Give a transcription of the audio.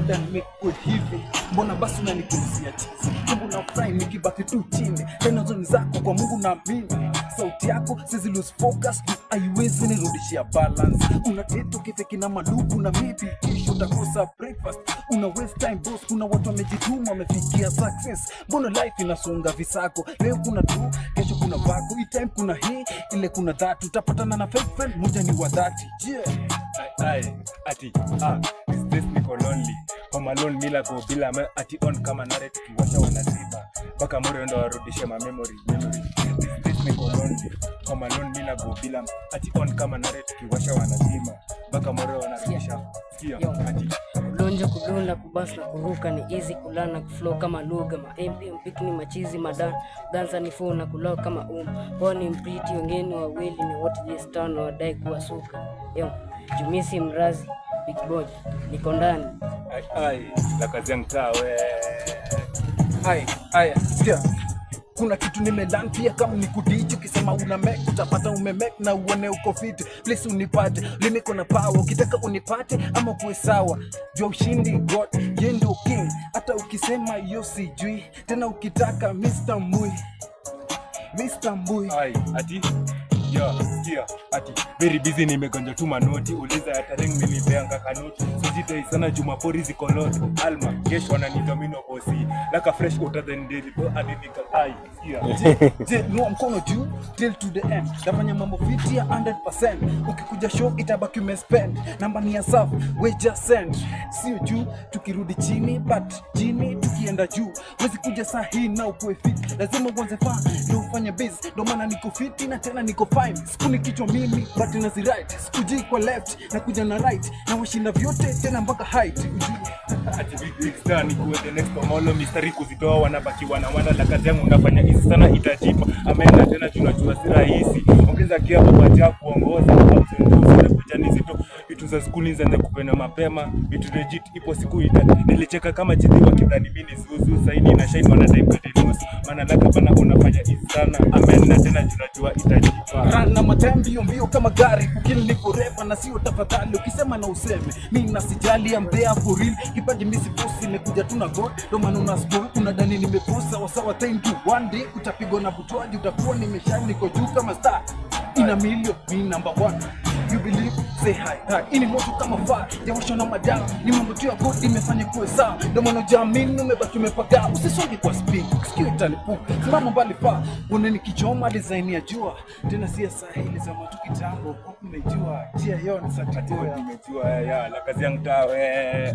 boda nimekuwa hivi. Mbona basi unanikulizia chizi? Mbona fry nikibaki tu chini? Tena zoni zako kwa Mungu na mimi. Sauti yako sizi lose focus, haiwezi nirudishia balance. Una teto kifeki na maluku na maybe kesho utakosa breakfast. Una waste time boss, kuna watu wamejituma wamefikia success. Mbona life inasonga visako? Leo kuna tu, kesho kuna vako. Hii time kuna hii, ile kuna that. Utapatana na fake friend, moja ni wa dhati. Ati is this niko lonely? Home alone mila go bila ati on kama nare tukiwasha wanatiba. Baka mure ndo warudishe ma memory. Is this niko lonely? Home alone mila go bila ati on kama nare tukiwasha wanatiba. Baka mure wanarudisha. Sikia ati Lonja kudunda kubasa na kuruka ni easy kulana kuflow kama lugha ma MP mpiki ni machizi madan danza ni phone na kulao kama Boni mpiti wengine wawili ni what this town wadai kuwasuka. Jumisi mrazi big boy niko ndani. la kazi yangu tawe. Sikia. Kuna kitu nimelan pia kama nikudicho kisema una make utapata umemake na uone uko fit. Please unipate, limiko na power. Ukitaka unipate ama kuwe sawa. Jua ushindi God, yeye ndio king. Hata ukisema yo sijui, tena ukitaka Mr. Mui. Ati sikia ati very busy nimegonja tu manoti. Uliza ya tarehe nilipeanga kanoti. Sijidai sana Jumapori ziko lot. Alma kesho wananidomino bosi. Like a fresh water than daily bro adidika Je, no mkono juu till to the end. Tafanya mambo fiti ya 100%. Ukikuja show itabaki umespend. Namba ni ya safu, we just send. Sio juu tukirudi chini but chini tukienda juu. Wezi kuja saa hii na ukue fit. Lazima uanze faa ndio ufanye biz. Ndio maana niko fiti na tena niko fine. Sikuni kichwa mimi but nazi right. Sikuji kwa left na kuja na right. Na washinda vyote tena mpaka height. ati big star ni kuwe the next tomolo mistari kuzitoa wanabaki wana la kazi yangu unafanya hizi sana itajipa. Amena tena tunajua si rahisi. Ongeza kia baba cha kuongoza au ndio kujani zito vitu za skuli zanze kupenda mapema. Vitu legit ipo siku nilicheka kama chizi wa kidhani mimi zuzu saini na shine wana type news. Maana laka bana unafanya hizi sana. Amena tena tunajua itajipa. Run na matembi mbio kama gari ukili ni forever na sio tafadhali. Ukisema na useme mimi nasijali I'm there for real. Kipaji mimi sifosi nimekuja tu na God. Ndio maana una score unadhani nimekosa sawa thank you. One day utapigwa na butwaji utakuwa nimeshine niko juu kama star. Ina million me number one. You believe say hi. Ini moto kama fire. Jawasha na madawa. Ni mambo tu ya God imefanya kuwe sawa. Ndio maana jamini umebaki umepaga. Usisonge kwa speed. Sikio italipuka. Simama mbali pa. Uneni kichoma design ya jua. Tena si sahili za mtu kitambo. Umejua. Jia yoni sakatoya. Nimejua la kazi yangu tawe.